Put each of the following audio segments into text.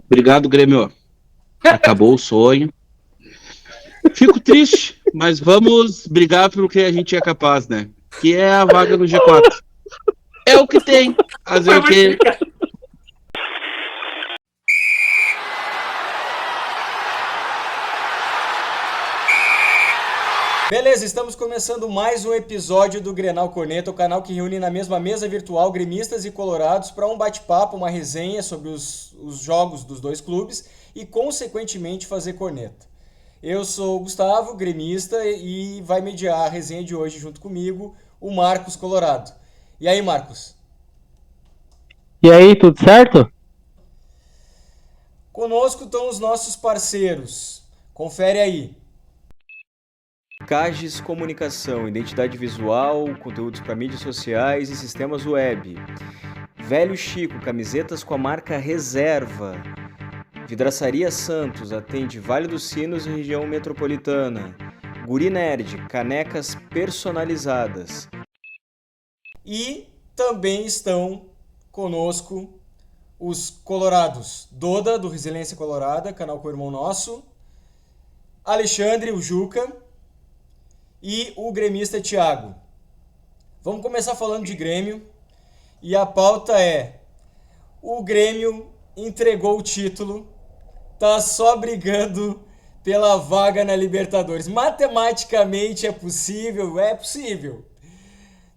Obrigado, Grêmio. Acabou o sonho. Fico triste, mas vamos brigar pelo que a gente é capaz, né? Que é a vaga no G4. É o que tem. Fazer Foi o muito quê? obrigado. Beleza, estamos começando mais um episódio do Grenal Corneta, o canal que reúne na mesma mesa virtual gremistas e colorados para um bate-papo, uma resenha sobre os jogos dos dois clubes e, consequentemente, fazer corneta. Eu sou o Gustavo, gremista, e vai mediar a resenha de hoje junto comigo o Marcos Colorado. E aí, Marcos? E aí, tudo certo? Conosco estão os nossos parceiros. Confere aí. Cages Comunicação, identidade visual, conteúdos para mídias sociais e sistemas web. Velho Chico, camisetas com a marca Reserva. Vidraçaria Santos, atende Vale dos Sinos e região metropolitana. Guri Nerd, canecas personalizadas. E também estão conosco os colorados. Doda, do Resiliência Colorada, canal com o irmão nosso. Alexandre, o Juca. E o gremista Thiago. Vamos começar falando de Grêmio. E a pauta é: o Grêmio entregou o título, tá só brigando pela vaga na Libertadores. Matematicamente é possível,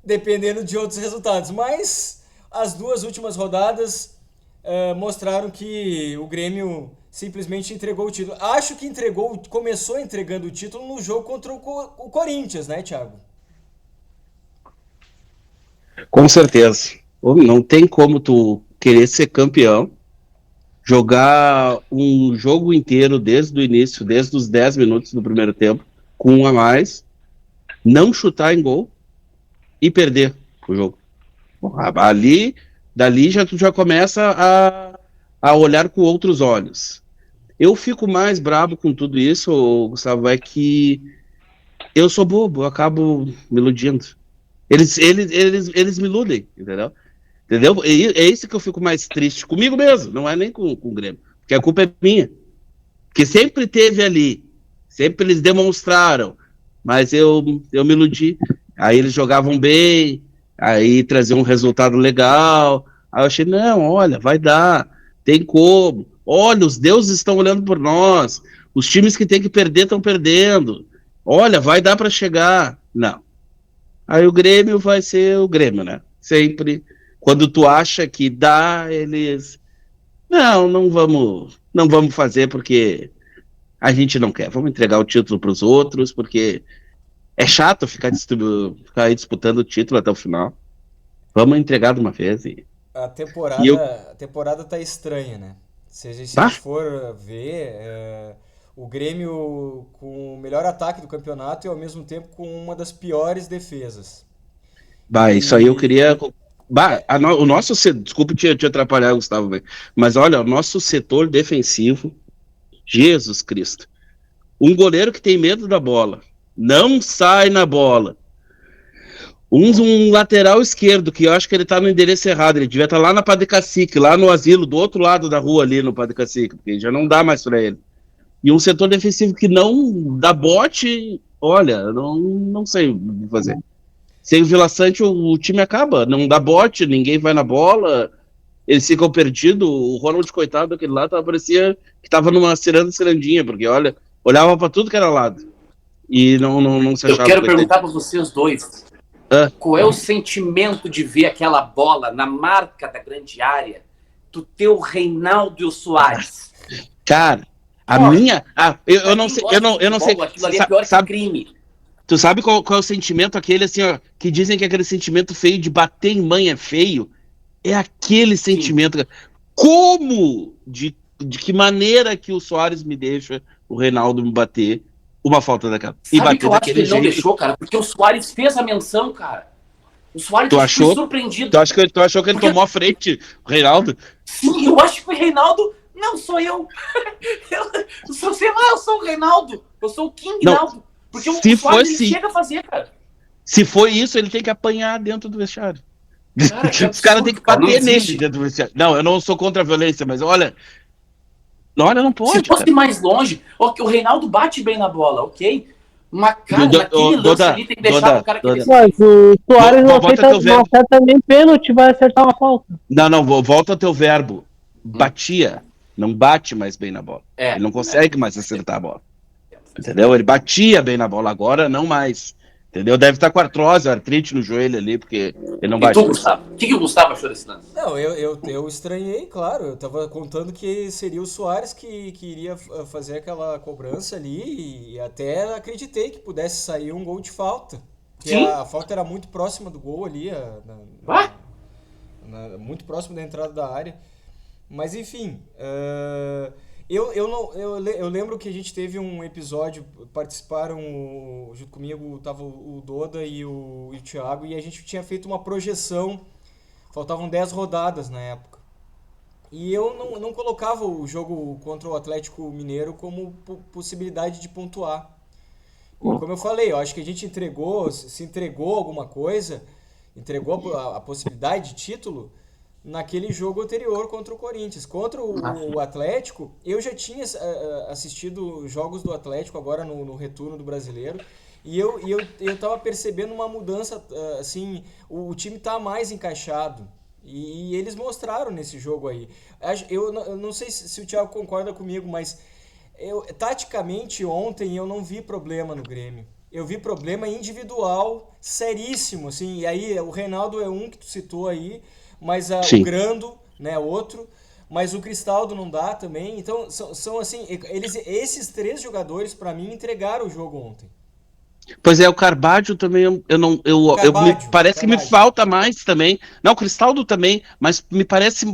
dependendo de outros resultados. Mas as duas últimas rodadas mostraram que o Grêmio simplesmente entregou o título. Acho que começou entregando o título no jogo contra o Corinthians, né, Thiago? Com certeza. Não tem como tu querer ser campeão, jogar um jogo inteiro desde o início, desde os 10 minutos do primeiro tempo, com um a mais, não chutar em gol e perder o jogo. Dali tu já começa a olhar com outros olhos. Eu fico mais bravo com tudo isso, Gustavo, é que eu sou bobo, eu acabo me iludindo. Eles me iludem, entendeu? Entendeu? É isso que eu fico mais triste comigo mesmo, não é nem com o Grêmio, porque a culpa é minha. Porque sempre teve ali, sempre eles demonstraram, mas eu me iludi. Aí eles jogavam bem, aí traziam um resultado legal. Aí eu achei, não, olha, vai dar, tem como. Olha, os deuses estão olhando por nós, os times que tem que perder estão perdendo. Olha, vai dar para chegar. Não. Aí o Grêmio vai ser o Grêmio, né? Sempre. Quando tu acha que dá, eles. Não vamos fazer porque a gente não quer. Vamos entregar o título para os outros, porque é chato ficar aí disputando o título até o final. Vamos entregar de uma vez. A E eu. temporada tá estranha, né? Se a Bah, gente for ver, o Grêmio com o melhor ataque do campeonato e ao mesmo tempo com uma das piores defesas. bah, isso aí eu E queria. Bah, é, o nosso. Desculpe te atrapalhar, Gustavo, mas olha, o nosso setor defensivo, Jesus Cristo. Um goleiro que tem medo da bola, não sai na bola. Um lateral esquerdo, que eu acho que ele tá no endereço errado, ele devia estar lá na Padre Cacique, lá no asilo, do outro lado da rua ali no Padre Cacique, porque já não dá mais para ele. E um setor defensivo que não dá bote, olha, não sei o que fazer. Sem o Vila Sante, o time acaba, não dá bote, ninguém vai na bola, eles ficam perdidos. O Ronald, coitado, aquele lá, parecia que tava numa cirandinha, porque olha, olhava para tudo que era lado. E não se Eu achava. quero perguntar para vocês dois. Ah. Qual é o sentimento de ver aquela bola na marca da grande área do teu Reinaldo e o Soares? Cara, eu não sei, eu não sei. Aquilo ali é pior que crime. Tu sabe qual é o sentimento aquele, assim, ó, que dizem que aquele sentimento feio de bater em mãe é feio? É aquele sentimento. Sim. Como? De que maneira que o Soares me deixa o Reinaldo me bater uma falta daquela? Sabe e bater que eu acho que ele jeito. não deixou, cara? Porque o Soares fez a menção, cara. O Soares foi surpreendido. Tu achou que ele tomou a frente, o Reinaldo? Sim, eu acho que o Reinaldo... Não, sou eu. Eu sou, sei lá, eu sou o Reinaldo. Eu sou o King Naldo. Porque o Soares ele chega a fazer, cara. Se foi isso, ele tem que apanhar dentro do vestiário. Cara, os caras têm que bater nele dentro do vestiário. Não, eu não sou contra a violência, mas olha, Olha, não pode. Se fosse mais longe, o Reinaldo bate bem na bola, ok? Mas, cara, naquele lance ali tem que deixar o cara que decide. Mas o Soares não acerta nem pênalti, vai acertar uma falta. Não, volta ao teu verbo. Batia. Não bate mais bem na bola. Ele não consegue mais acertar a bola. Entendeu? Ele batia bem na bola, agora não mais. Entendeu? Deve estar com artrite no joelho ali, porque ele não bate. E tu, Gustavo? O que o Gustavo achou desse lance? Não, eu estranhei, claro. Eu tava contando que seria o Soares que iria fazer aquela cobrança ali e até acreditei que pudesse sair um gol de falta. Porque a falta era muito próxima do gol ali, muito próximo da entrada da área. Mas enfim, eu lembro que a gente teve um episódio, participaram junto comigo, tava o Doda e o Thiago, e a gente tinha feito uma projeção, faltavam 10 rodadas na época. E eu não colocava o jogo contra o Atlético Mineiro como possibilidade de pontuar. E como eu falei, eu acho que a gente se entregou alguma coisa, entregou a possibilidade de título naquele jogo anterior contra o Corinthians. Contra o Atlético, eu já tinha assistido jogos do Atlético agora no retorno do Brasileiro, e eu tava percebendo uma mudança, assim, o time tá mais encaixado, e eles mostraram nesse jogo aí. Eu não sei se o Thiago concorda comigo, mas taticamente ontem eu não vi problema no Grêmio. Eu vi problema individual seríssimo, assim, e aí o Reinaldo é um que tu citou aí, mas o Grando, né, outro, mas o Cristaldo não dá também. Então, são assim, esses 3 jogadores, para mim, entregaram o jogo ontem. Pois é, o Carvalho também, parece que me falta mais também. Não, o Cristaldo também, mas me parece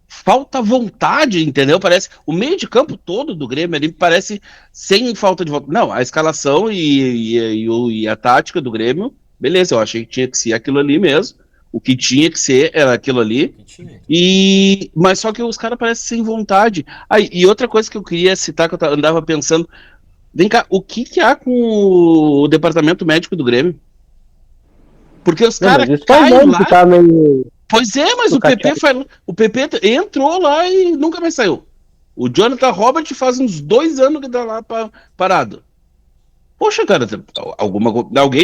falta vontade, entendeu? Parece o meio de campo todo do Grêmio, ele me parece sem falta de vontade. Não, a escalação e a tática do Grêmio, beleza, eu achei que tinha que ser aquilo ali mesmo. O que tinha que ser era aquilo ali. Mas só que os caras parecem sem vontade. E outra coisa que eu queria citar, que eu andava pensando, vem cá, o que há com o departamento médico do Grêmio? Porque os caras caem lá. Tá meio... Pois é, mas o PP entrou lá e nunca mais saiu. O Jonathan Robert faz uns 2 anos que tá lá parado. Poxa, cara,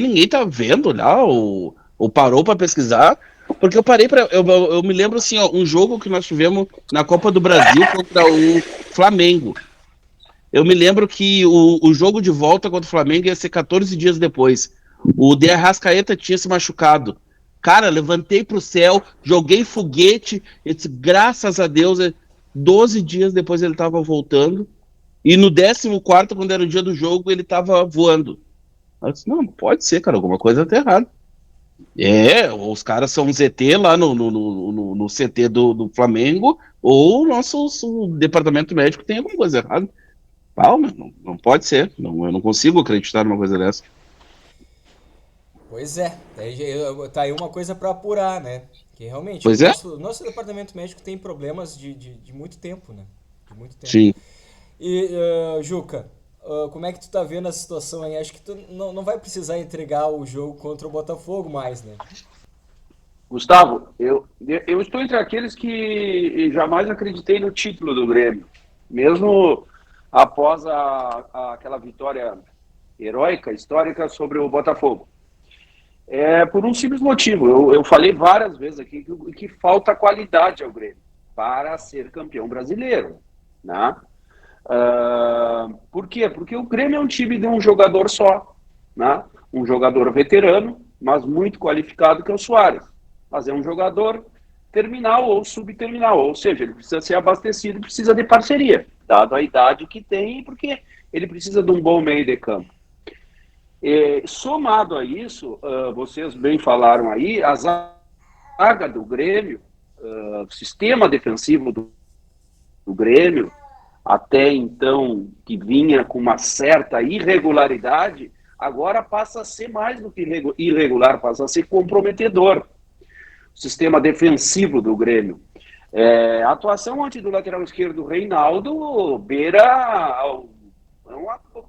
ninguém tá vendo lá, ou parou para pesquisar, porque eu me lembro assim, um jogo que nós tivemos na Copa do Brasil contra o Flamengo. Eu me lembro que o jogo de volta contra o Flamengo ia ser 14 dias depois. O De Arrascaeta tinha se machucado. Cara, levantei pro céu, joguei foguete, graças a Deus, 12 dias depois ele tava voltando, e no 14º, quando era o dia do jogo, ele tava voando. Eu disse, não pode ser, cara, alguma coisa tá errada. Os caras são ZT lá no CT do Flamengo, ou o nosso departamento médico tem alguma coisa errada. Não pode ser, eu não consigo acreditar numa coisa dessa. Pois é, tá aí uma coisa para apurar, né? Que realmente, nosso departamento médico tem problemas de muito tempo, né? De muito tempo. Sim. E, Juca, como é que tu tá vendo a situação aí? Acho que tu não vai precisar entregar o jogo contra o Botafogo mais, né? Gustavo, eu estou entre aqueles que jamais acreditei no título do Grêmio. Mesmo após aquela vitória heróica, histórica sobre o Botafogo. Por um simples motivo. Eu falei várias vezes aqui que falta qualidade ao Grêmio para ser campeão brasileiro, né? Por quê? Porque o Grêmio é um time de um jogador só, né? Um jogador veterano, mas muito qualificado, que é o Soares. Mas é um jogador terminal ou subterminal, ou seja, ele precisa ser abastecido, precisa de parceria, dado a idade que tem, porque ele precisa de um bom meio de campo. Somado a isso, vocês bem falaram aí, a zaga do Grêmio, o sistema defensivo do Grêmio, até então que vinha com uma certa irregularidade, agora passa a ser mais do que irregular, passa a ser comprometedor. O sistema defensivo do Grêmio. A atuação ontem do lateral esquerdo Reinaldo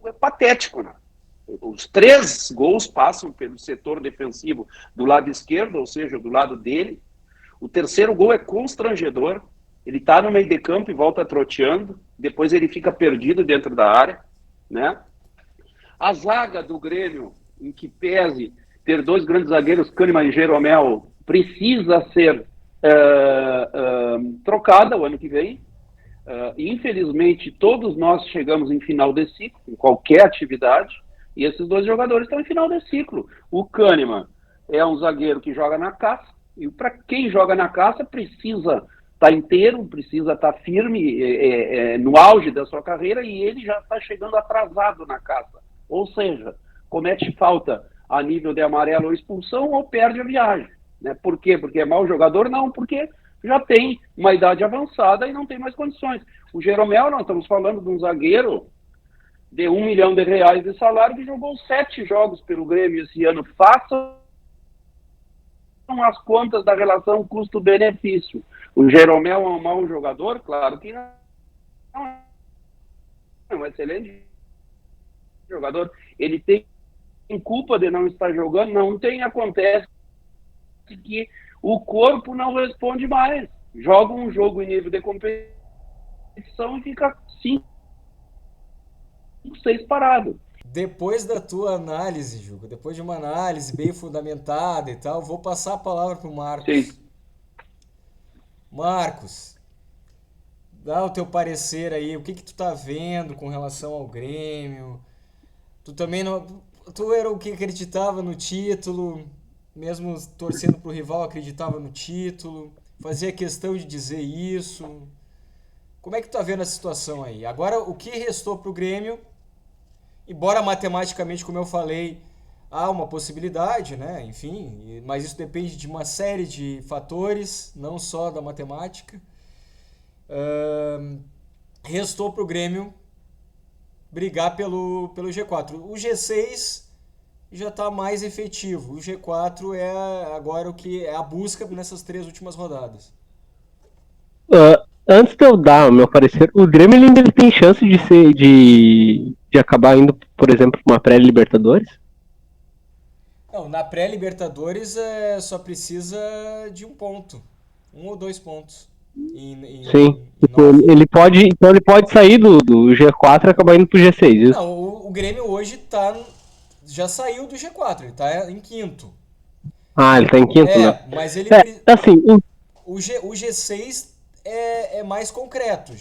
é patético, né? Os 3 gols passam pelo setor defensivo do lado esquerdo, ou seja, do lado dele. O terceiro gol é constrangedor. Ele tá no meio de campo e volta troteando, depois ele fica perdido dentro da área, né? A zaga do Grêmio, em que pese ter 2 grandes zagueiros, Kahneman e Jeromel, precisa ser trocada o ano que vem. Infelizmente, todos nós chegamos em final de ciclo, em qualquer atividade, e esses 2 jogadores estão em final de ciclo. O Kahneman é um zagueiro que joga na caça, e para quem joga na caça precisa estar inteiro, precisa estar firme no auge da sua carreira, e ele já está chegando atrasado na caça. Ou seja, comete falta a nível de amarelo ou expulsão ou perde a viagem. Né? Por quê? Porque é mau jogador? Não, porque já tem uma idade avançada e não tem mais condições. O Jeromel, nós estamos falando de um zagueiro de R$1 milhão de salário que jogou 7 jogos pelo Grêmio esse ano. Façam as contas da relação custo-benefício. O Jeromel é um mau jogador? Claro que não. É um excelente jogador. Ele tem culpa de não estar jogando? Não tem. Acontece que o corpo não responde mais. Joga um jogo em nível de competição e fica 5, 6 parado. Depois da tua análise, Juca, depois de uma análise bem fundamentada e tal, vou passar a palavra para o Marcos. Sim. Marcos, dá o teu parecer aí, o que tu tá vendo com relação ao Grêmio? Tu também não... Tu era o que acreditava no título, mesmo torcendo pro rival, acreditava no título, fazia questão de dizer isso. Como é que tu tá vendo a situação aí? Agora, o que restou pro Grêmio, embora matematicamente, como eu falei, há uma possibilidade, né? Enfim, mas isso depende de uma série de fatores, não só da matemática. Restou pro Grêmio brigar pelo G4. O G6 já está mais efetivo. O G4 é agora o que é a busca nessas 3 últimas rodadas. Antes de eu dar o meu parecer, o Grêmio ainda tem chance de acabar indo, por exemplo, para uma pré-Libertadores? Não, na pré-Libertadores só precisa de 1 ponto. 1 ou 2 pontos. Sim, ele pode sair do G4 e acabar indo pro G6, isso? Não, o Grêmio hoje já saiu do G4, ele tá em 5º. Ah, ele tá em 5º, né? Mas ele... assim... O G6 é mais concreto,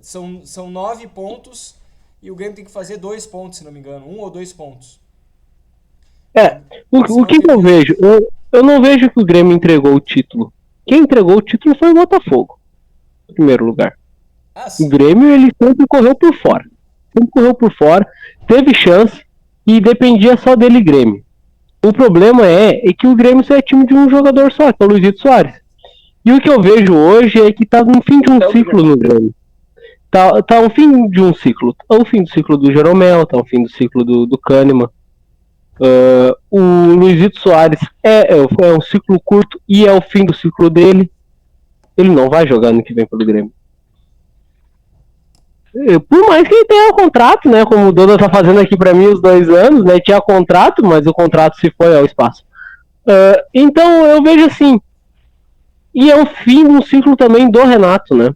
são 9 pontos e o Grêmio tem que fazer 2 pontos, se não me engano, 1 ou 2 pontos. O que eu vejo? Eu não vejo que o Grêmio entregou o título. Quem entregou o título foi o Botafogo, em primeiro lugar. O Grêmio, ele sempre correu por fora. Teve chance e dependia só dele, Grêmio. O problema é que o Grêmio só é time de um jogador só, que é o Luizito Soares. E o que eu vejo hoje é que tá no fim de um ciclo no Grêmio. Tá no fim de um ciclo. Tá o fim do ciclo do Jeromel, tá o fim do ciclo do Kahneman. O Luizito Soares é um ciclo curto e é o fim do ciclo dele. Ele não vai jogar no que vem pelo Grêmio. Por mais que ele tenha contrato, né? Como o Doda tá fazendo aqui pra mim os 2 anos, né? Tinha contrato, mas o contrato se foi ao espaço. Então eu vejo assim. E é o fim de um ciclo também do Renato, né?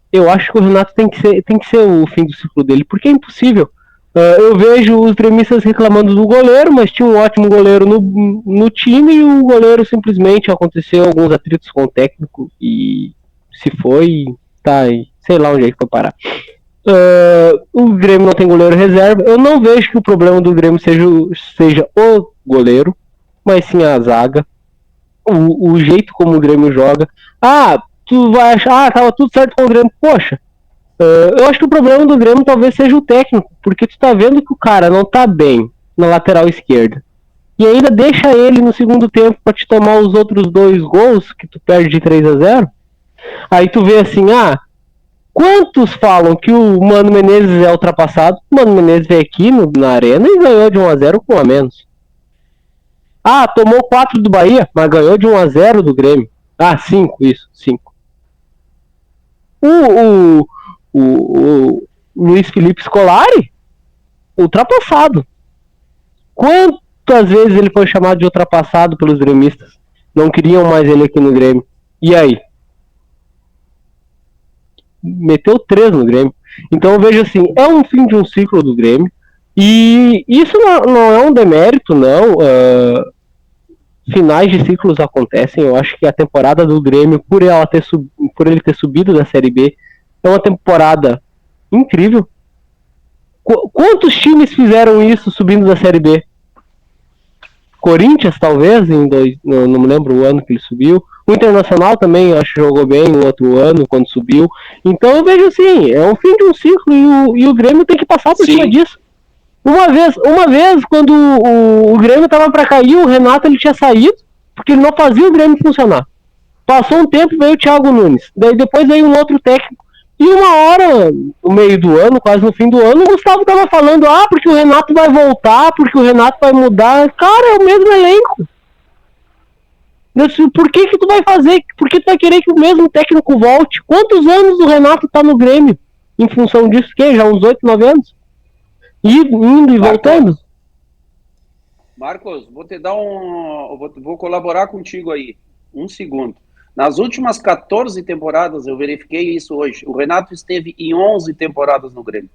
Eu acho que o Renato tem que ser o fim do ciclo dele, porque é impossível. Eu vejo os gremistas reclamando do goleiro, mas tinha um ótimo goleiro no time e o goleiro simplesmente aconteceu alguns atritos com o técnico e se foi, tá aí, sei lá onde é que foi parar. O Grêmio não tem goleiro reserva. Eu não vejo que o problema do Grêmio seja o goleiro, mas sim a zaga, o jeito como o Grêmio joga. Tu vai achar, tava tudo certo com o Grêmio. Poxa, eu acho que o problema do Grêmio talvez seja o técnico, porque tu tá vendo que o cara não tá bem na lateral esquerda e ainda deixa ele no segundo tempo pra te tomar os outros 2 gols que tu perde de 3-0. Aí tu vê assim, quantos falam que o Mano Menezes é ultrapassado? O Mano Menezes veio aqui na arena e ganhou de 1-0 com 1 a menos. Tomou 4 do Bahia, mas ganhou de 1-0 do Grêmio. 5, isso, 5. O Luiz Felipe Scolari, ultrapassado. Quantas vezes ele foi chamado de ultrapassado pelos gremistas? Não queriam mais ele aqui no Grêmio. E aí? meteu 3 no Grêmio. Então eu vejo assim, é um fim de um ciclo do Grêmio, e isso não é um demérito, não. Finais de ciclos acontecem. Eu acho que a temporada do Grêmio, por ele ter subido da Série B, é uma temporada incrível. Quantos times fizeram isso subindo da Série B? Corinthians, talvez, não me lembro o ano que ele subiu. O Internacional também, eu acho que jogou bem no outro ano, quando subiu. Então eu vejo assim, é o fim de um ciclo e o Grêmio tem que passar por cima disso. Uma vez quando o Grêmio estava para cair, o Renato ele tinha saído, porque ele não fazia o Grêmio funcionar. Passou um tempo, veio o Thiago Nunes. Daí depois veio um outro técnico. E uma hora, no meio do ano, quase no fim do ano, o Gustavo tava falando, porque o Renato vai voltar, porque o Renato vai mudar. Cara, é o mesmo elenco. Por que tu vai fazer? Por que tu vai querer que o mesmo técnico volte? Quantos anos o Renato tá no Grêmio? Em função disso, já uns 8, 9 anos? Indo e voltando? Marcos, vou te dar vou colaborar contigo aí. Um segundo. Nas últimas 14 temporadas, eu verifiquei isso hoje, o Renato esteve em 11 temporadas no Grêmio.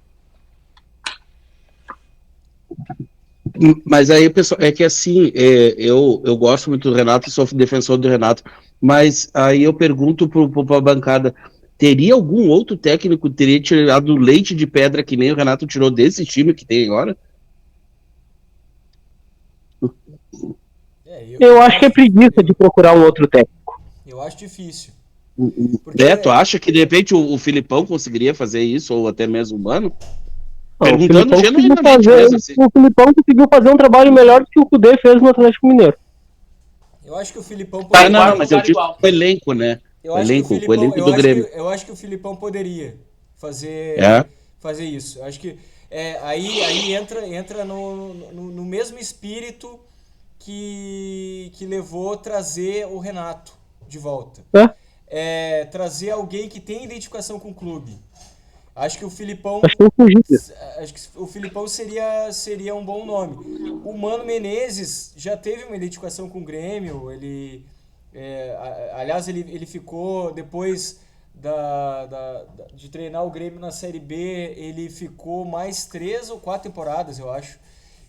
Mas aí, pessoal, é que assim, eu gosto muito do Renato, sou defensor do Renato, mas aí eu pergunto para a bancada, teria algum outro técnico que teria tirado leite de pedra que nem o Renato tirou desse time que tem agora? Eu acho que é preguiça de procurar um outro técnico. Eu acho difícil. Beto, acha que de repente o Filipão conseguiria fazer isso, ou até mesmo o Mano? Perguntando genuinamente mesmo, assim. O Filipão conseguiu fazer um trabalho melhor do que o Cudê fez no Atlético Mineiro. Eu acho que o Filipão poderia... Não, mas eu digo o elenco, né? O elenco do Grêmio. Eu acho que o Filipão poderia fazer isso. Eu acho que aí entra no mesmo espírito que levou trazer o Renato de volta. Trazer alguém que tem identificação com o clube. Acho que o Filipão seria um bom nome. O Mano Menezes já teve uma identificação com o Grêmio. Aliás, ele ficou depois de treinar o Grêmio na Série B, ele ficou mais 3 ou 4 temporadas, eu acho.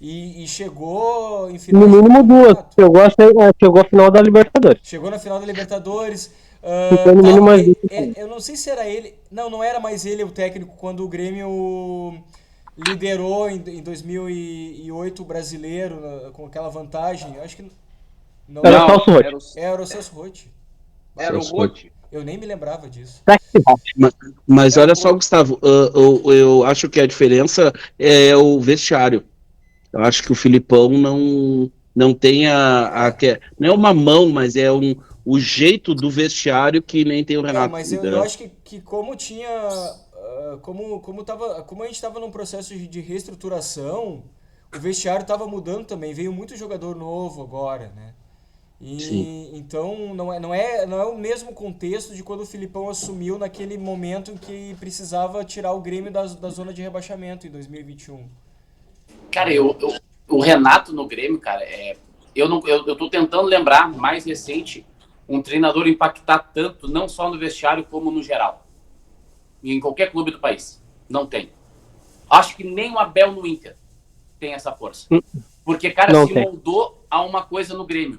E chegou em final. No mínimo 2. Chegou à final da Libertadores. Chegou na final da Libertadores. Eu não sei se era ele. Não era mais ele o técnico quando o Grêmio liderou em 2008 o brasileiro com aquela vantagem. Eu acho que não era o Celso Roth. Era o Celso Roth. Era o Roth. Eu nem me lembrava disso. Mas olha só, Gustavo, eu acho que a diferença é o vestiário. Eu acho que o Filipão não tem não é uma mão, mas é o jeito do vestiário que nem tem o Renato. Mas eu acho que como tinha... Como a gente estava num processo de reestruturação, o vestiário estava mudando também. Veio muito jogador novo agora, né? Então não é o mesmo contexto de quando o Filipão assumiu naquele momento em que precisava tirar o Grêmio da zona de rebaixamento em 2021. Cara, o Renato no Grêmio, cara, eu tô tentando lembrar, mais recente, um treinador impactar tanto, não só no vestiário, como no geral. E em qualquer clube do país. Não tem. Acho que nem o Abel no Inter tem essa força. Porque, cara, moldou a uma coisa no Grêmio.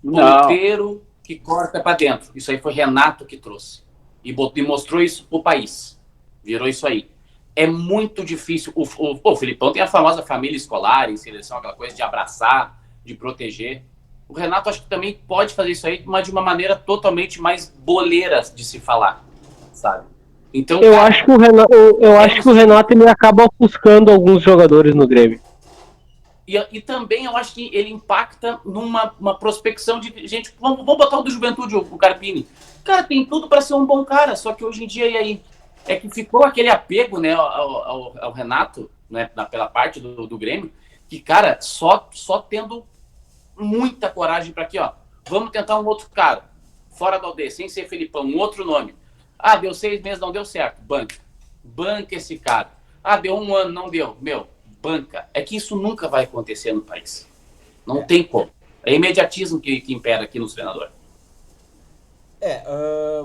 Ponteiro que corta pra dentro. Isso aí foi Renato que trouxe. E mostrou isso pro país. Virou isso aí. É muito difícil. O Filipão tem a famosa família escolar em seleção, aquela coisa de abraçar, de proteger. O Renato acho que também pode fazer isso aí, mas de uma maneira totalmente mais boleira de se falar, sabe? Então, eu acho que o Renato ele acaba ofuscando alguns jogadores no Grêmio. E também eu acho que ele impacta numa prospecção de gente. Vamos botar o do Juventude, o Carpini. Cara, tem tudo para ser um bom cara, só que hoje em dia, e aí? É que ficou aquele apego, né, ao Renato, né, pela parte do Grêmio, que, cara, só tendo muita coragem para aqui, ó. Vamos tentar um outro cara, fora da aldeia, sem ser Felipão, um outro nome. Deu 6 meses, não deu certo. Banca esse cara. Deu 1 ano, não deu. Banca. É que isso nunca vai acontecer no país. Não tem como. É imediatismo que impera aqui no treinador.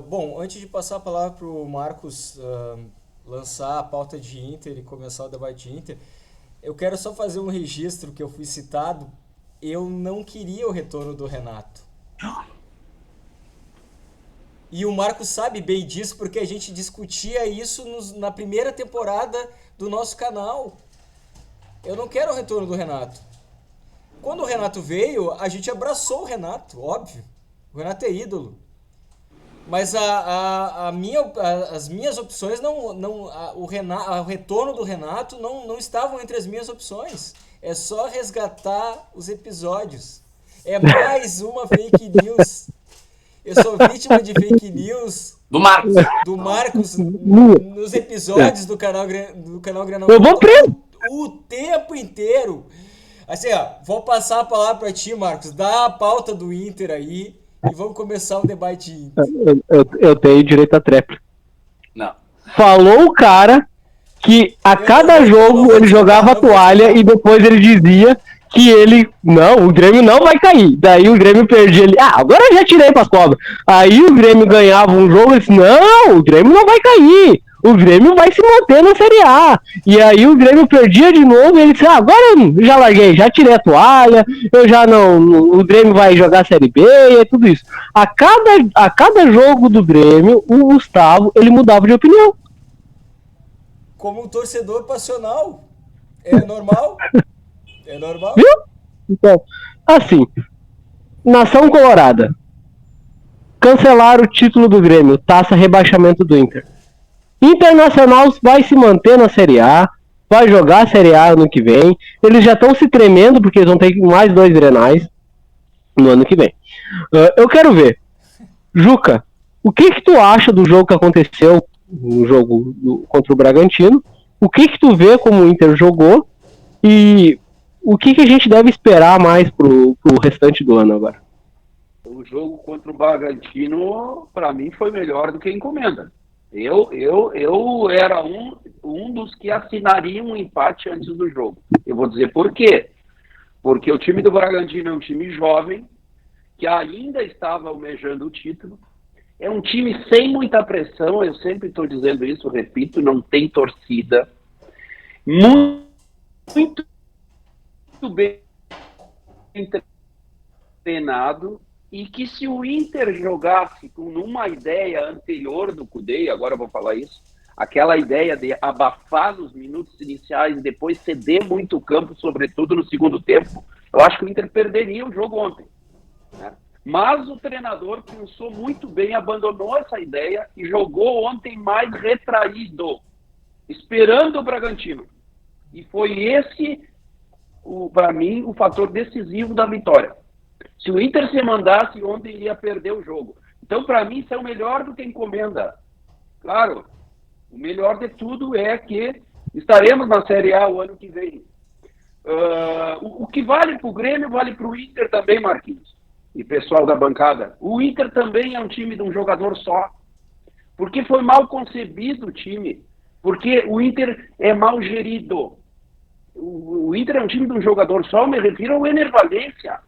Bom, antes de passar a palavra para o Marcos lançar a pauta de Inter e começar o debate de Inter, eu quero só fazer um registro que eu fui citado. Eu não queria o retorno do Renato. E o Marcos sabe bem disso, porque a gente discutia isso na primeira temporada do nosso canal. Eu não quero o retorno do Renato. Quando o Renato veio, a gente abraçou o Renato, óbvio. O Renato é ídolo. Mas as minhas opções o retorno do Renato não estavam entre as minhas opções. É só resgatar os episódios. É mais uma fake news. Eu sou vítima de fake news Do Marcos. do Marcos nos episódios do canal Grenal. Eu vou preso. O tempo inteiro. Assim, vou passar a palavra para ti, Marcos. Dá a pauta do Inter aí e vamos começar o debate Inter. Eu tenho direito a tréplica. Não. Falou o cara que a cada jogo ele jogava a toalha e depois ele dizia que o Grêmio não vai cair. Daí o Grêmio perdia, agora eu já tirei pras cobras. Aí o Grêmio ganhava um jogo e disse, não, o Grêmio não vai cair. O Grêmio vai se manter na Série A. E aí o Grêmio perdia de novo e ele disse, agora eu já larguei, já tirei a toalha, eu já não, o Grêmio vai jogar a Série B e tudo isso. A cada jogo do Grêmio, o Gustavo, ele mudava de opinião. Como um torcedor passional. É normal? É normal? Viu? Então, assim, Nação Colorada. Cancelaram o título do Grêmio, taça rebaixamento do Inter. Internacional vai se manter na Série A, vai jogar a Série A ano que vem. Eles já estão se tremendo porque eles vão ter mais 2 Grenais no ano que vem. Eu quero ver. Juca, o que tu acha do jogo que aconteceu no jogo contra o Bragantino? O que tu vê como o Inter jogou? E o que a gente deve esperar mais pro restante do ano agora? O jogo contra o Bragantino, para mim, foi melhor do que a Encomenda. Eu era um dos que assinaria um empate antes do jogo. Eu vou dizer por quê. Porque o time do Bragantino é um time jovem, que ainda estava almejando o título. É um time sem muita pressão, eu sempre estou dizendo isso, repito, não tem torcida. Muito bem treinado. E que se o Inter jogasse numa ideia anterior do Cudê, agora eu vou falar isso, aquela ideia de abafar nos minutos iniciais e depois ceder muito o campo, sobretudo no segundo tempo, eu acho que o Inter perderia o jogo ontem. Né? Mas o treinador pensou muito bem, abandonou essa ideia e jogou ontem mais retraído, esperando o Bragantino. E foi esse, para mim, o fator decisivo da vitória. Se o Inter se mandasse ontem, iria perder o jogo. Então, para mim, isso é o melhor do que Encomenda. Claro, o melhor de tudo é que estaremos na Série A o ano que vem. O que vale para o Grêmio, vale para o Inter também, Marquinhos. E pessoal da bancada. O Inter também é um time de um jogador só. Porque foi mal concebido o time. Porque o Inter é mal gerido. O Inter é um time de um jogador só, eu me refiro ao Ener Valencia.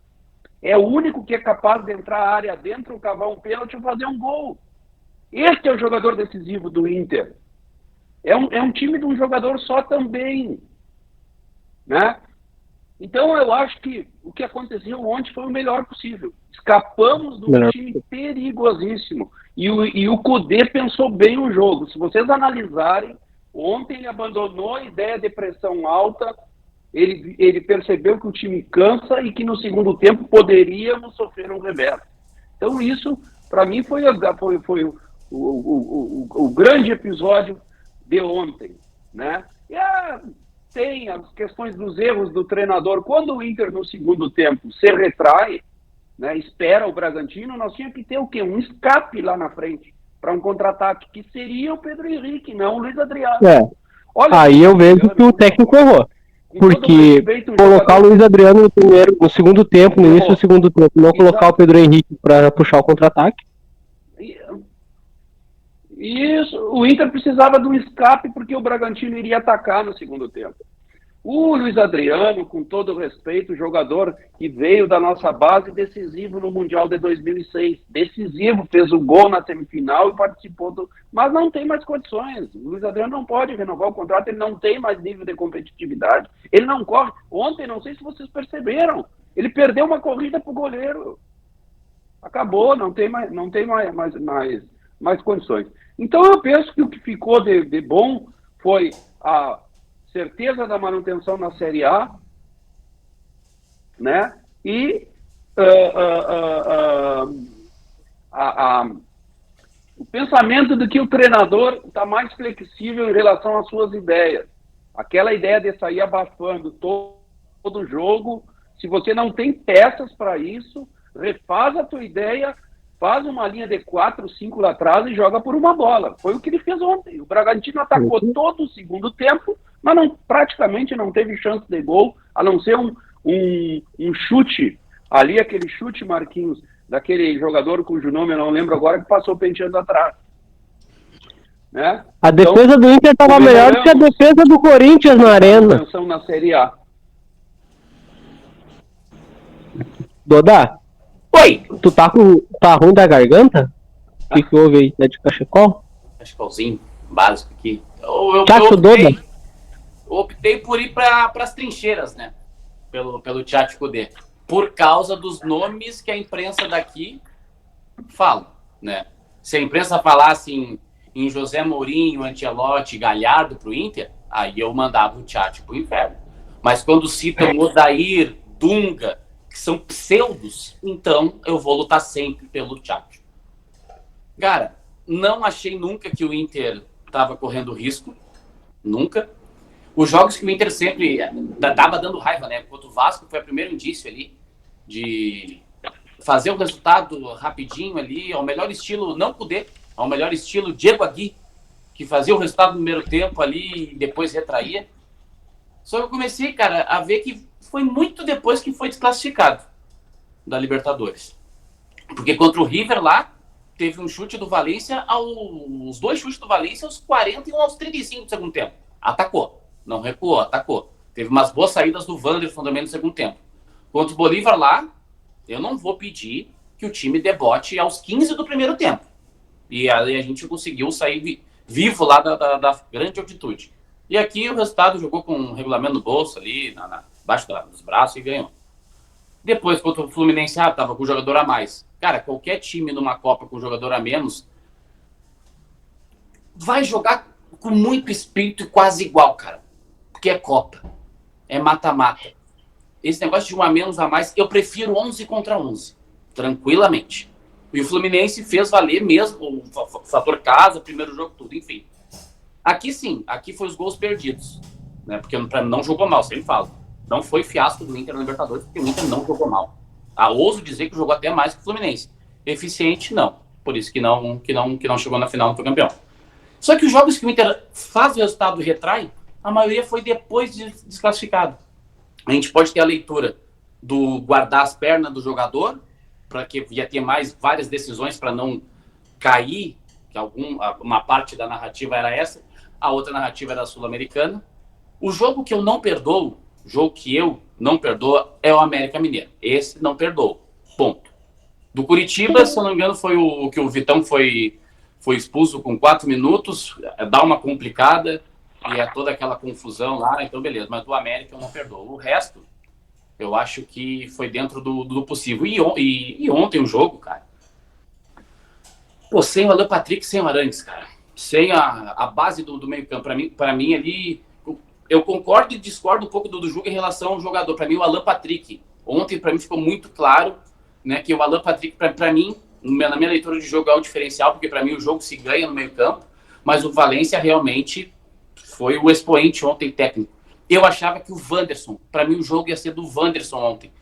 É o único que é capaz de entrar a área dentro, cavar um pênalti e fazer um gol. Este é o jogador decisivo do Inter. É um time de um jogador só também. Né? Então eu acho que o que aconteceu ontem foi o melhor possível. Escapamos de um time perigosíssimo. E o Cudê pensou bem o jogo. Se vocês analisarem, ontem ele abandonou a ideia de pressão alta. Ele percebeu que o time cansa e que no segundo tempo poderíamos sofrer um reverso. Então isso, para mim, foi o grande episódio de ontem. Né? E tem as questões dos erros do treinador. Quando o Inter, no segundo tempo, se retrai, né, espera o Bragantino, nós tínhamos que ter o quê? Um escape lá na frente para um contra-ataque, que seria o Pedro Henrique, não o Luiz Adriano. Olha, aí eu vejo que o técnico errou. Porque colocar o Luiz Adriano no segundo tempo, no início do segundo tempo, não colocar o Pedro Henrique para puxar o contra-ataque. Isso, o Inter precisava de um escape porque o Bragantino iria atacar no segundo tempo. O Luiz Adriano, com todo respeito, jogador que veio da nossa base, decisivo no Mundial de 2006. Decisivo, fez o gol na semifinal e participou do... Mas não tem mais condições. O Luiz Adriano não pode renovar o contrato, ele não tem mais nível de competitividade. Ele não corre. Ontem, não sei se vocês perceberam, ele perdeu uma corrida pro goleiro. Acabou, não tem mais condições. Então eu penso que o que ficou de bom foi a certeza da manutenção na Série A, né? E o pensamento de que o treinador está mais flexível em relação às suas ideias. Aquela ideia de sair abafando todo o jogo, se você não tem peças para isso, refaz a tua ideia, faz uma linha de 4, 5 lá atrás e joga por uma bola. Foi o que ele fez ontem. O Bragantino atacou todo o segundo tempo, mas praticamente não teve chance de gol, a não ser um chute, ali aquele chute, Marquinhos, daquele jogador cujo nome eu não lembro agora, que passou penteando atrás. Né? A defesa do Inter estava melhor do que a defesa do Corinthians na arena. Na Série A. Dodá? Oi! Tu tá ruim da garganta? O que houve aí? Tá de cachecol? Cachecolzinho básico aqui. Eu optei por ir para as trincheiras, né? Pelo Tchatcho Kudê. Por causa dos nomes que a imprensa daqui fala, né? Se a imprensa falasse em José Mourinho, Ancelotti, Galhardo pro Inter, aí eu mandava o Tchatcho pro inferno. Mas quando citam Odair, Dunga, que são pseudos, então eu vou lutar sempre pelo Tchatcho. Cara, não achei nunca que o Inter estava correndo risco. Nunca. Os jogos que o Inter sempre tava dando raiva, né? Contra o Vasco foi o primeiro indício ali de fazer o resultado rapidinho ali, ao melhor estilo, não Kudê, ao melhor estilo Diego Aguirre, que fazia o resultado no primeiro tempo ali e depois retraía. Só que eu comecei, cara, a ver que foi muito depois que foi desclassificado da Libertadores. Porque contra o River lá, teve um chute do Valência, os dois chutes do Valência aos 40 e um aos 35 do segundo tempo. Atacou, não recuou, atacou. Teve umas boas saídas do Wanderson também no segundo tempo. Contra o Bolívar lá, eu não vou pedir que o time debote aos 15 do primeiro tempo. E aí a gente conseguiu sair vivo lá da grande altitude. E aqui o resultado jogou com um regulamento no bolso ali, embaixo dos braços e ganhou. Depois, contra o Fluminense, tava com o jogador a mais. Cara, qualquer time numa Copa com jogador a menos vai jogar com muito espírito e quase igual, cara. Porque é Copa. É mata-mata. Esse negócio de um a menos a mais, eu prefiro 11 contra 11. Tranquilamente. E o Fluminense fez valer mesmo o fator casa, primeiro jogo, tudo, enfim. Aqui sim, aqui foi os gols perdidos. Né? Porque pra mim não jogou mal, sempre falo. Não foi fiasco do Inter na Libertadores, porque o Inter não jogou mal. Ouso dizer que jogou até mais que o Fluminense. Eficiente, não. Por isso que não chegou na final, não foi campeão. Só que os jogos que o Inter faz o resultado e retrai, a maioria foi depois de desclassificado. A gente pode ter a leitura do guardar as pernas do jogador, para que ia ter várias decisões para não cair, que uma parte da narrativa era essa, a outra narrativa era a sul-americana. O jogo que eu não perdoo, é o América Mineiro. Esse não perdoo. Ponto. Do Curitiba, se eu não me engano, foi o que o Vitão foi expulso com 4 minutos, dá uma complicada, e é toda aquela confusão lá, então beleza. Mas do América eu não perdoo. O resto, eu acho que foi dentro do possível. E ontem o jogo, cara, sem o Alan Patrick, sem o Arangues, cara. Sem a base do meio campo. Pra mim ali... Eu concordo e discordo um pouco do Juca em relação ao jogador. Para mim, o Alan Patrick, ontem para mim ficou muito claro, né, que o Alan Patrick, para mim, na minha leitura de jogo é o diferencial, porque para mim o jogo se ganha no meio campo, mas o Valência realmente foi o expoente ontem técnico. Eu achava que o Wanderson, para mim o jogo ia ser do Wanderson ontem,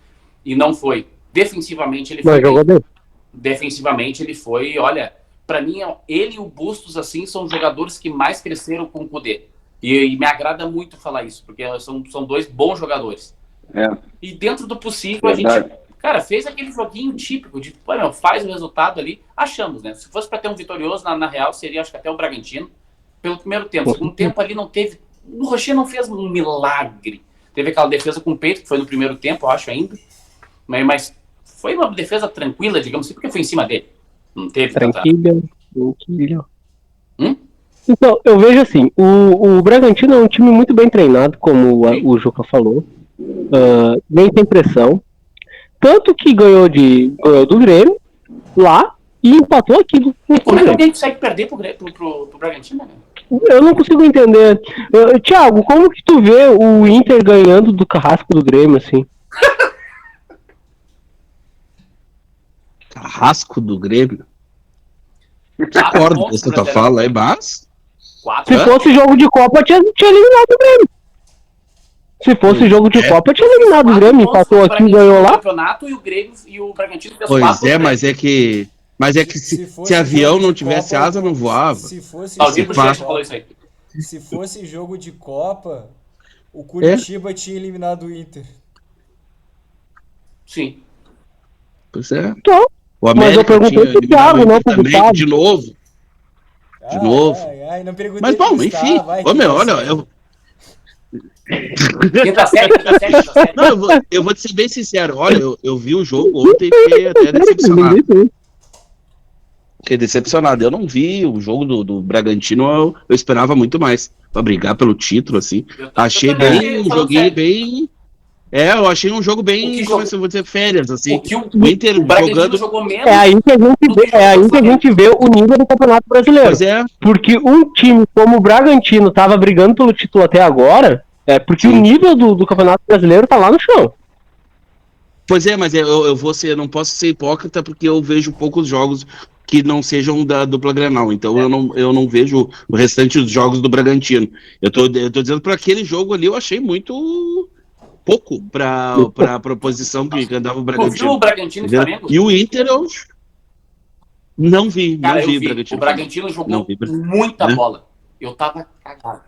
e não foi. Defensivamente ele foi bem. Defensivamente ele foi, olha, para mim ele e o Bustos assim são os jogadores que mais cresceram com o Kudê. E me agrada muito falar isso, porque são dois bons jogadores. É. E dentro do possível, a gente, cara, fez aquele joguinho típico de, faz o resultado ali, achamos, né? Se fosse para ter um vitorioso, na real, seria, acho que até o Bragantino, pelo primeiro tempo. Segundo tempo ali não teve, o Rocher não fez um milagre, Teve aquela defesa com o peito, que foi no primeiro tempo, eu acho ainda. Mas foi uma defesa tranquila, digamos assim, porque foi em cima dele. Não teve tanta... Tranquilo. Então, eu vejo assim, o Bragantino é um time muito bem treinado, como o Juca falou. Nem tem pressão. Tanto que ganhou do Grêmio lá e empatou aqui do Como é que alguém consegue perder pro Bragantino, né? Eu não consigo entender. Thiago, como que tu vê o Inter ganhando do Carrasco do Grêmio, assim? Carrasco do Grêmio? Concordo com essa tua fala aí, mas... Se fosse jogo de Copa, tinha eliminado o Grêmio. Se fosse jogo de Copa, tinha eliminado o Grêmio. Empatou aqui e ganhou lá. Campeonato e o Grêmio e o Bragantino fez Pois é, mas é que... Mas é que se avião não tivesse Copa, asa, não voava. Se fosse jogo de Copa, o Curitiba tinha eliminado o Inter. Sim. Pois é. Então, O América mas eu perguntei pro Thiago, não pro Gustavo. De novo. Não perguntei. Mas bom, enfim. Olha, eu... Quinta série. Não, eu vou te ser bem sincero. Olha, eu vi o jogo ontem e fiquei até decepcionado. Fiquei decepcionado. Eu não vi o jogo do Bragantino, eu esperava muito mais pra brigar pelo título, assim. Achei bem, um joguinho bem... eu achei um jogo bem, como eu vou dizer, férias, assim. O Inter jogando... Jogou menos. É aí que a gente vê o nível do Campeonato Brasileiro. Pois é. Porque um time como o Bragantino tava brigando pelo título até agora, porque o nível do Campeonato Brasileiro tá lá no chão. Pois é, mas eu não posso ser hipócrita porque eu vejo poucos jogos que não sejam da dupla Grenal, então eu não vejo o restante dos jogos do Bragantino. Eu tô dizendo para aquele jogo ali, eu achei muito pouco para a proposição que andava o Bragantino. Viu o Bragantino e Flamengo? E o Inter eu não vi, Cara, não vi o Bragantino. O Bragantino jogou muita bola. Eu tava cagado.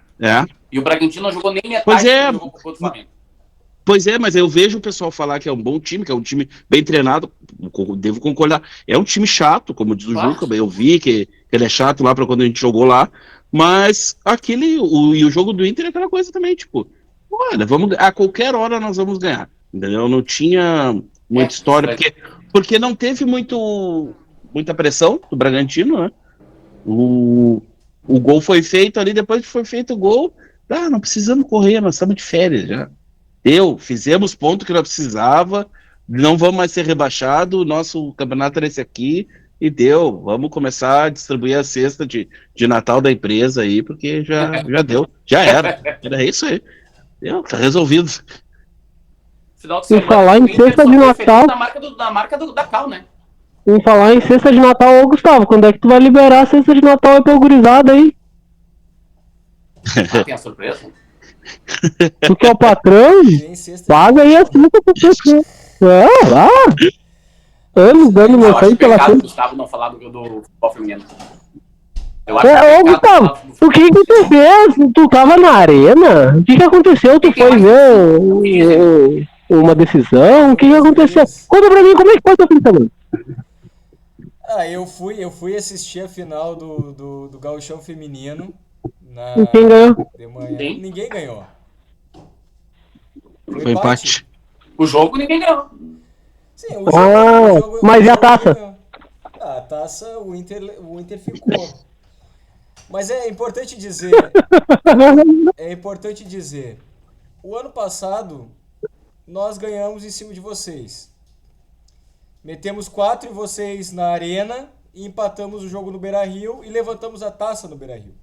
E o Bragantino não jogou nem metade do jogo contra o Flamengo. Pois é, mas eu vejo o pessoal falar que é um bom time, que é um time bem treinado, devo concordar. É um time chato, como diz o Juca, eu vi que ele é chato lá para quando a gente jogou lá, mas o jogo do Inter é aquela coisa também, tipo, olha, a qualquer hora nós vamos ganhar, entendeu? Não tinha muita história, porque não teve muita pressão do Bragantino, né? O gol foi feito ali, depois que foi feito o gol, não precisamos correr, nós estamos de férias já. Fizemos ponto que não precisava, não vamos mais ser rebaixados, nosso campeonato era esse aqui, e vamos começar a distribuir a cesta de Natal da empresa aí, porque já deu, já era isso aí, tá resolvido. Em falar em cesta de Natal, na marca da Cal, né? Em falar em cesta de Natal, Gustavo, quando é que tu vai liberar a cesta de Natal aí pra gurizada aí? Tem a surpresa? Tu que é o patrão, paga aí a cesta pro pessoal. Anos dando meu sangue pela frente. O Gustavo não falar do futebol feminino. Gustavo, o que tu fez? Tu tava na arena? O que aconteceu? Tu foi ver uma decisão? O que aconteceu? Conta pra mim como é que foi teu fim de semana. Eu fui assistir a final do Gauchão Feminino. E quem ganhou? De manhã. Ninguém ganhou. Foi empate. O jogo ninguém ganhou. Sim, o jogo, mas e a taça? A taça o Inter ficou. Mas é importante dizer. O ano passado nós ganhamos em cima de vocês. Metemos 4 em vocês na arena e empatamos o jogo no Beira-Rio e levantamos a taça no Beira-Rio.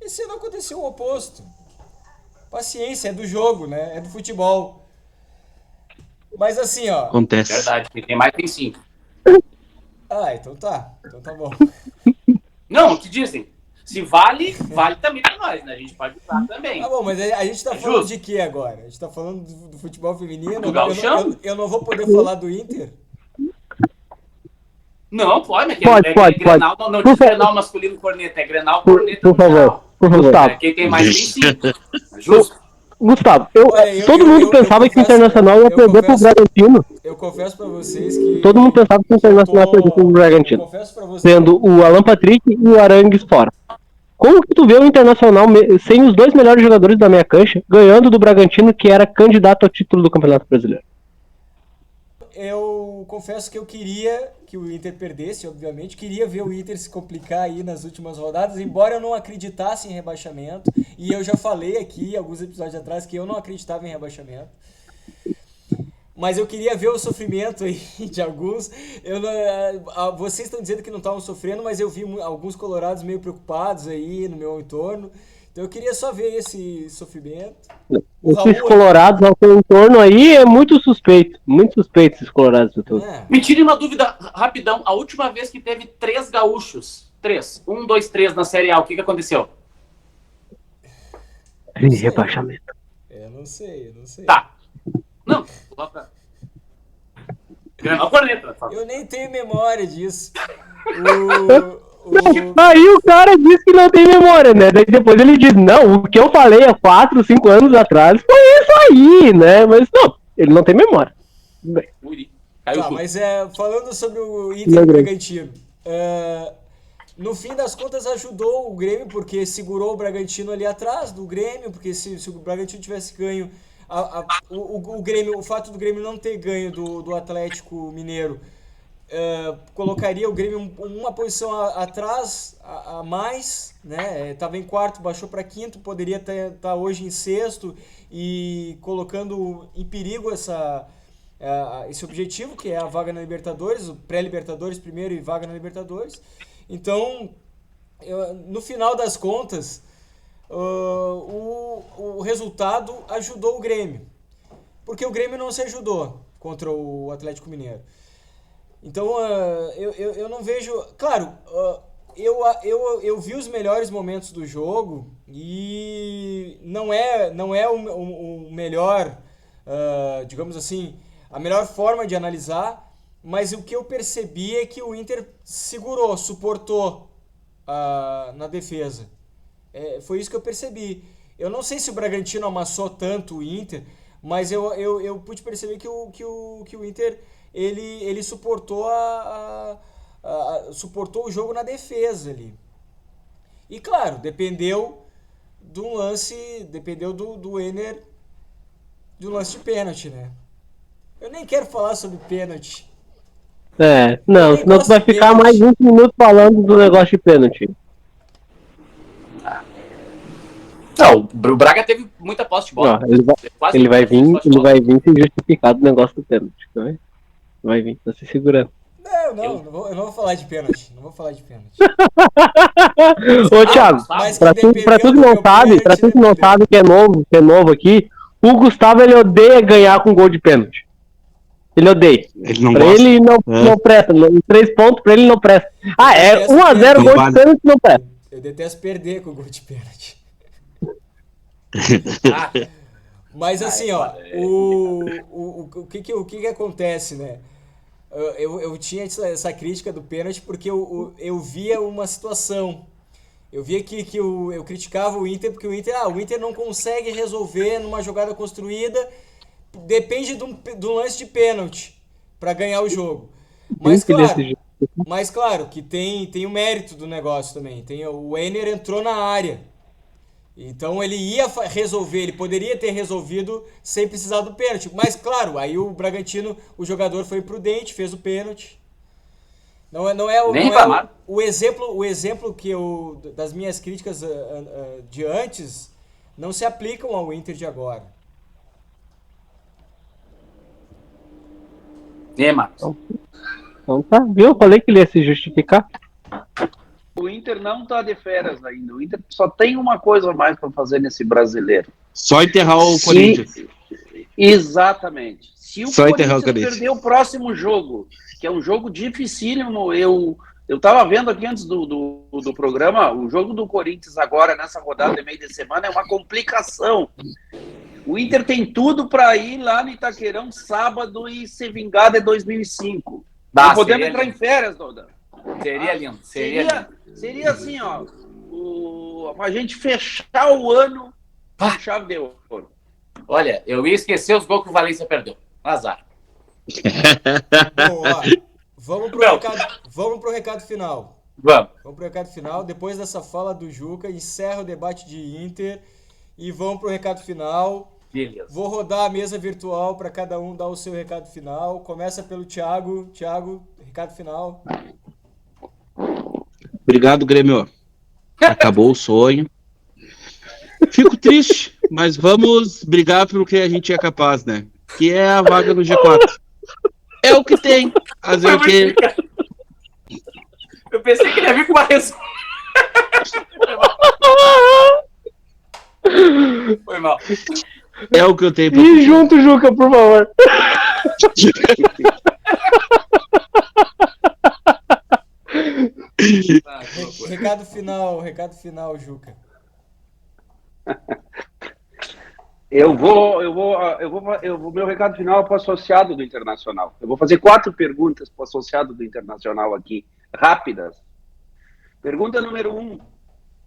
Esse ano aconteceu o oposto. Paciência, é do jogo, né? É do futebol. Mas assim, ó... Acontece. Verdade, quem tem mais tem 5. Então tá. Então tá bom. Não, o que dizem? Se vale também pra nós, né? A gente pode usar também. Bom, mas a gente tá falando de quê agora? A gente tá falando do futebol feminino? Do Gauchão? Eu não vou poder falar do Inter? Não, pode, mas pode. Grenal, não diz Grenal masculino corneta, é Grenal corneta. Por favor, Gustavo. Quem tem mais tem 5. Justo. Gustavo, todo mundo pensava que o Internacional ia perder pro Bragantino. Eu confesso pra vocês que... Todo mundo pensava que o Internacional ia perder pro Bragantino. Confesso pra vocês... Sendo o Alan Patrick e o Arangues fora. Como que tu vê o Internacional sem os dois melhores jogadores da meia cancha, ganhando do Bragantino, que era candidato ao título do Campeonato Brasileiro? Eu confesso que eu queria que o Inter perdesse, obviamente. Queria ver o Inter se complicar aí nas últimas rodadas, embora eu não acreditasse em rebaixamento. E eu já falei aqui, alguns episódios atrás, que eu não acreditava em rebaixamento. Mas eu queria ver o sofrimento aí de alguns. Vocês estão dizendo que não estavam sofrendo, mas eu vi alguns colorados meio preocupados aí no meu entorno. Então eu queria só ver esse sofrimento. Esses colorados ao seu entorno aí é muito suspeito. Muito suspeito esses colorados do todo. Me tire uma dúvida rapidão. A última vez que teve 3 gaúchos, 3, 1, 2, 3 na Série A, o que aconteceu? Rebaixamento. Eu não sei. Tá. Não, coloca. Eu nem tenho memória disso. Aí o cara disse que não tem memória, né? Daí depois ele diz, não, o que eu falei há 4, 5 anos atrás foi isso aí, né? Mas não, ele não tem memória. Tá, mas falando sobre o Inter Bragantino, no fim das contas ajudou o Grêmio, porque segurou o Bragantino ali atrás do Grêmio, porque se o Bragantino tivesse ganho, o fato do Grêmio não ter ganho do Atlético Mineiro colocaria o Grêmio uma posição atrás, a mais, né? Tava em quarto, baixou para quinto, poderia estar hoje em sexto e colocando em perigo esse objetivo, que é a vaga na Libertadores, o pré-Libertadores primeiro e vaga na Libertadores. Então, no final das contas, o resultado ajudou o Grêmio, porque o Grêmio não se ajudou contra o Atlético Mineiro. Então, eu não vejo... Claro, eu vi os melhores momentos do jogo e não é o melhor, digamos assim, a melhor forma de analisar, mas o que eu percebi é que o Inter segurou, suportou na defesa. Foi isso que eu percebi. Eu não sei se o Bragantino amassou tanto o Inter, mas eu pude perceber que o Inter... Ele suportou suportou o jogo na defesa ali. E claro, dependeu do lance, dependeu do Enner, do lance de pênalti, né? Eu nem quero falar sobre pênalti. Não, senão tu vai ficar mais 20 minutos falando do negócio de pênalti. Não, o Braga teve muita posse de bola. Ele vai vir se justificar do negócio do pênalti, não é? Vai vir, tá se segurando. Eu não vou falar de pênalti. Não vou falar de pênalti. Ô, Thiago, pra tu que não sabe que é novo aqui, o Gustavo, ele odeia ganhar com gol de pênalti. Ele odeia. Ele não pra gosta. ele não presta. 3 pontos pra ele não presta. 1-0 gol de pênalti não presta. Eu detesto perder com gol de pênalti. Mas assim, o que acontece, né? Eu tinha essa crítica do pênalti porque eu via uma situação. Eu via que eu criticava o Inter porque o Inter não consegue resolver numa jogada construída, depende do lance de pênalti para ganhar o jogo. Mas claro que tem o mérito do negócio também. O Enner entrou na área. Então ele ia resolver, ele poderia ter resolvido sem precisar do pênalti. Mas claro, aí o Bragantino, o jogador foi prudente, fez o pênalti. O exemplo que das minhas críticas de antes não se aplicam ao Inter de agora. Marcos. Então tá, viu? Eu falei que ele ia se justificar. O Inter não está de férias ainda. O Inter só tem uma coisa a mais para fazer nesse brasileiro. Só enterrar o Corinthians. Exatamente. Se o Só Corinthians perder o próximo jogo, que é um jogo dificílimo, eu estava vendo aqui antes do programa, o jogo do Corinthians agora, nessa rodada de meio de semana, é uma complicação. O Inter tem tudo para ir lá no Itaquerão sábado e se vingar de 2005. Não podemos entrar em férias, Doda. Seria lindo. Seria assim, a gente fechar o ano com chave de ouro. Olha, eu ia esquecer os gols que o Valência perdeu. Azar. Bom, vamos pro recado final. Vamos. Vamos pro recado final. Depois dessa fala do Juca, encerra o debate de Inter e vamos pro recado final. Beleza. Vou rodar a mesa virtual para cada um dar o seu recado final. Começa pelo Thiago. Thiago, recado final. Obrigado, Grêmio. Acabou o sonho. Fico triste, mas vamos brigar pelo que a gente é capaz, né? Que é a vaga no G4. É o que tem. Fazer o quê? Eu pensei que ele ia vir com uma resposta. Foi mal. É o que eu tenho pra E junto, Juca, por favor. Recado final, Juca. Meu recado final é para o associado do Internacional. Eu vou fazer 4 perguntas para o associado do Internacional aqui, rápidas. Pergunta número 1.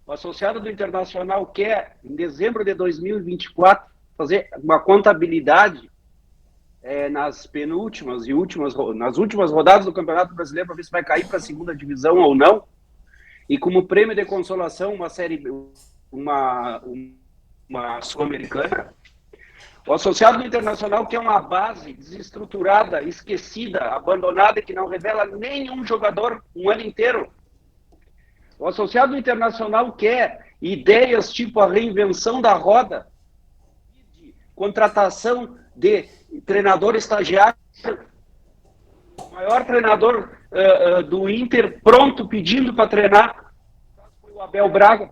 O associado do Internacional quer, em dezembro de 2024, fazer uma contabilidade nas penúltimas e nas últimas rodadas do Campeonato Brasileiro para ver se vai cair para a segunda divisão ou não. E como prêmio de consolação, uma Sul-Americana. O associado do Internacional quer uma base desestruturada, esquecida, abandonada, que não revela nenhum jogador um ano inteiro. O associado do Internacional quer ideias tipo a reinvenção da roda, contratação de treinador estagiário, o maior treinador do Inter pronto pedindo para treinar foi o Abel Braga.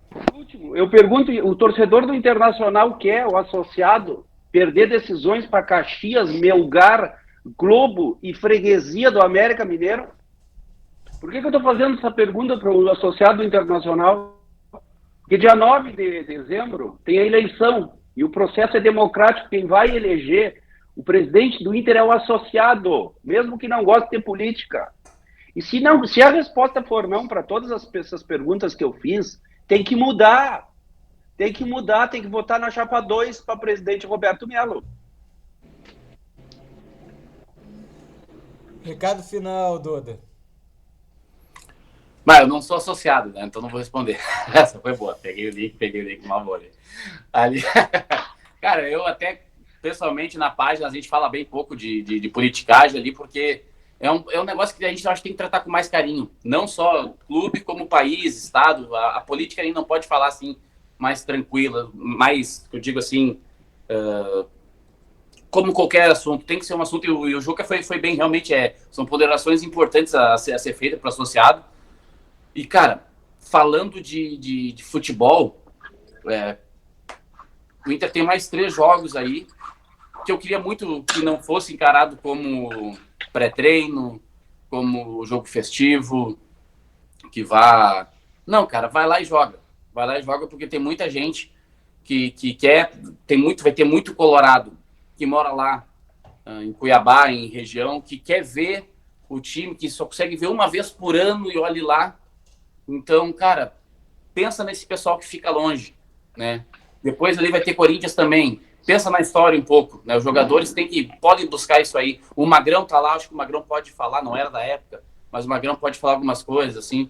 Por último, eu pergunto, o torcedor do Internacional quer, o associado, perder decisões para Caxias, Melgar, Globo e freguesia do América Mineiro? Por que eu estou fazendo essa pergunta para o associado internacional? Porque dia 9 de dezembro tem a eleição e o processo é democrático. Quem vai eleger o presidente do Inter é o associado, mesmo que não goste de política. E se a resposta for não para todas essas perguntas que eu fiz, tem que mudar. Tem que votar na chapa 2 para presidente Roberto Melo. Recado final, Doda. Mas eu não sou associado, né? Então não vou responder. Essa foi boa. Peguei o link, mal vou ler. Ali. Cara, eu até, pessoalmente, na página, a gente fala bem pouco de politicagem ali, porque é um negócio que a gente acho que tem que tratar com mais carinho. Não só clube, como país, estado. A política a gente não pode falar assim, mais tranquila, mais, eu digo assim, como qualquer assunto. Tem que ser um assunto, e o Juca foi bem, realmente são ponderações importantes a ser feita para o associado. E, cara, falando de futebol, o Inter tem mais 3 jogos aí que eu queria muito que não fosse encarado como pré-treino, como jogo festivo, que vá... Não, cara, vai lá e joga. Vai lá e joga porque tem muita gente que quer... Vai ter muito colorado que mora lá em Cuiabá, em região, que quer ver o time, que só consegue ver uma vez por ano e olhe lá. Então, cara, pensa nesse pessoal que fica longe, né? Depois ali vai ter Corinthians também. Pensa na história um pouco, né? Os jogadores podem buscar isso aí. O Magrão tá lá, acho que o Magrão pode falar, não era da época, mas o Magrão pode falar algumas coisas, assim.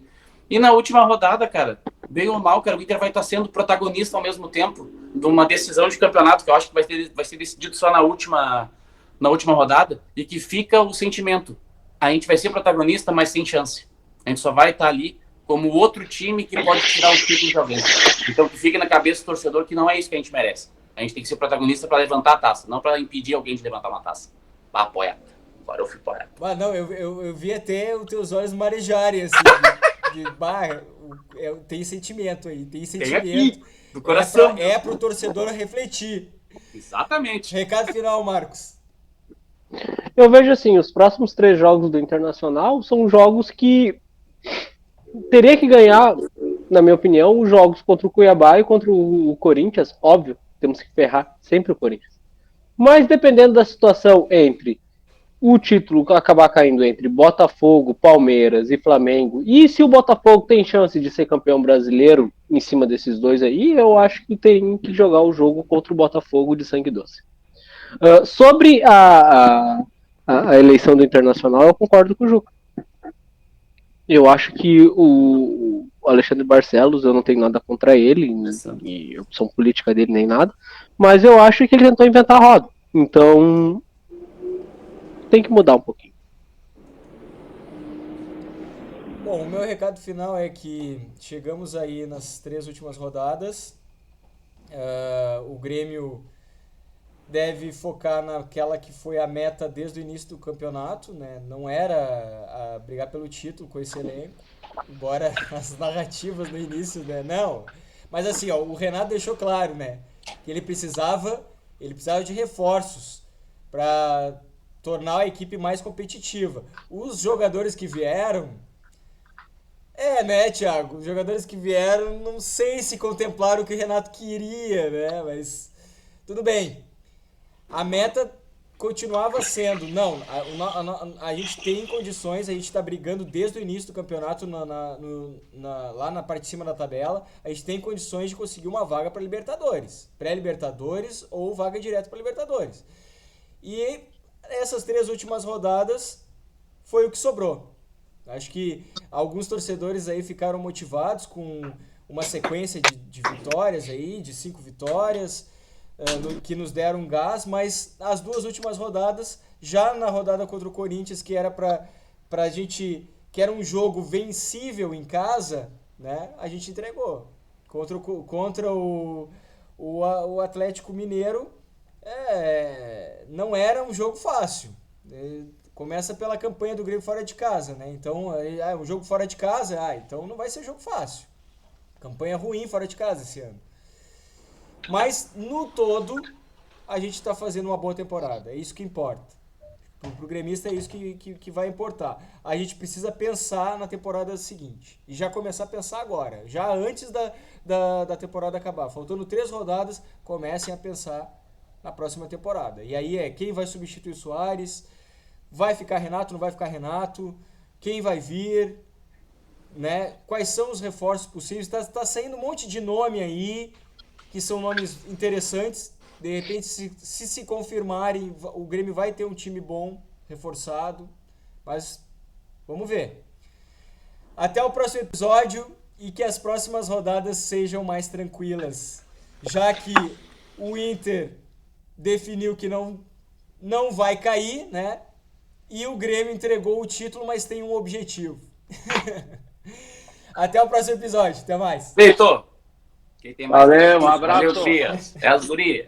E na última rodada, cara, bem ou mal, cara, o Inter vai estar sendo protagonista ao mesmo tempo de uma decisão de campeonato, que eu acho que vai ser decidido só na última rodada, e que fica o sentimento. A gente vai ser protagonista, mas sem chance. A gente só vai estar ali como outro time que pode tirar o título de alguém. Então que fique na cabeça do torcedor que não é isso que a gente merece. A gente tem que ser protagonista para levantar a taça, não para impedir alguém de levantar uma taça. Vá apoiar. Agora eu fui apoiar. Mas não, eu vi até os teus olhos marejarem, assim, tem sentimento aí, tem sentimento. Tem aqui, do coração. É pro torcedor refletir. Exatamente. Recado final, Marcos. Eu vejo assim, os próximos 3 jogos do Internacional são jogos que teria que ganhar, na minha opinião, os jogos contra o Cuiabá e contra o Corinthians, óbvio, temos que ferrar sempre o Corinthians. Mas dependendo da situação entre o título acabar caindo entre Botafogo, Palmeiras e Flamengo, e se o Botafogo tem chance de ser campeão brasileiro em cima desses 2 aí, eu acho que tem que jogar o jogo contra o Botafogo de sangue doce. Sobre a eleição do Internacional, eu concordo com o Juca. Eu acho que o Alexandre Barcelos, eu não tenho nada contra ele, e opção política dele nem nada, mas eu acho que ele tentou inventar a roda. Então, tem que mudar um pouquinho. Bom, o meu recado final é que chegamos aí nas 3 últimas rodadas. O Grêmio deve focar naquela que foi a meta desde o início do campeonato, né? Não era brigar pelo título com esse elenco, embora as narrativas no início, né? Não. Mas assim, ó, o Renato deixou claro, né? Que ele precisava de reforços para tornar a equipe mais competitiva. Os jogadores que vieram, né, Thiago? Os jogadores que vieram, não sei se contemplaram o que o Renato queria, né? Mas tudo bem. A meta continuava sendo, não, a gente tem condições, a gente está brigando desde o início do campeonato lá na parte de cima da tabela, a gente tem condições de conseguir uma vaga para Libertadores, pré-Libertadores ou vaga direta para Libertadores. E essas 3 últimas rodadas foi o que sobrou. Acho que alguns torcedores aí ficaram motivados com uma sequência de vitórias aí, de 5 vitórias, que nos deram um gás, mas as 2 últimas rodadas, já na rodada contra o Corinthians, que era pra gente, que era um jogo vencível em casa, né, a gente entregou. Contra o Atlético Mineiro, não era um jogo fácil. Começa pela campanha do Grêmio fora de casa, né? Então, um jogo fora de casa, então não vai ser jogo fácil. Campanha ruim fora de casa esse ano. Mas, no todo, a gente está fazendo uma boa temporada. É isso que importa. Pro gremista é isso que vai importar. A gente precisa pensar na temporada seguinte. E já começar a pensar agora. Já antes da temporada acabar. Faltando 3 rodadas, comecem a pensar na próxima temporada. E aí quem vai substituir o Soares? Vai ficar Renato, não vai ficar Renato? Quem vai vir? Né? Quais são os reforços possíveis? Tá saindo um monte de nome aí, que são nomes interessantes. De repente, se confirmarem, o Grêmio vai ter um time bom, reforçado. Mas vamos ver. Até o próximo episódio e que as próximas rodadas sejam mais tranquilas. Já que o Inter definiu que não vai cair, né? E o Grêmio entregou o título, mas tem um objetivo. Até o próximo episódio. Até mais. Heitor. Quem tem mais? Valeu, um abraço. Valeu, Fia. É as gurias.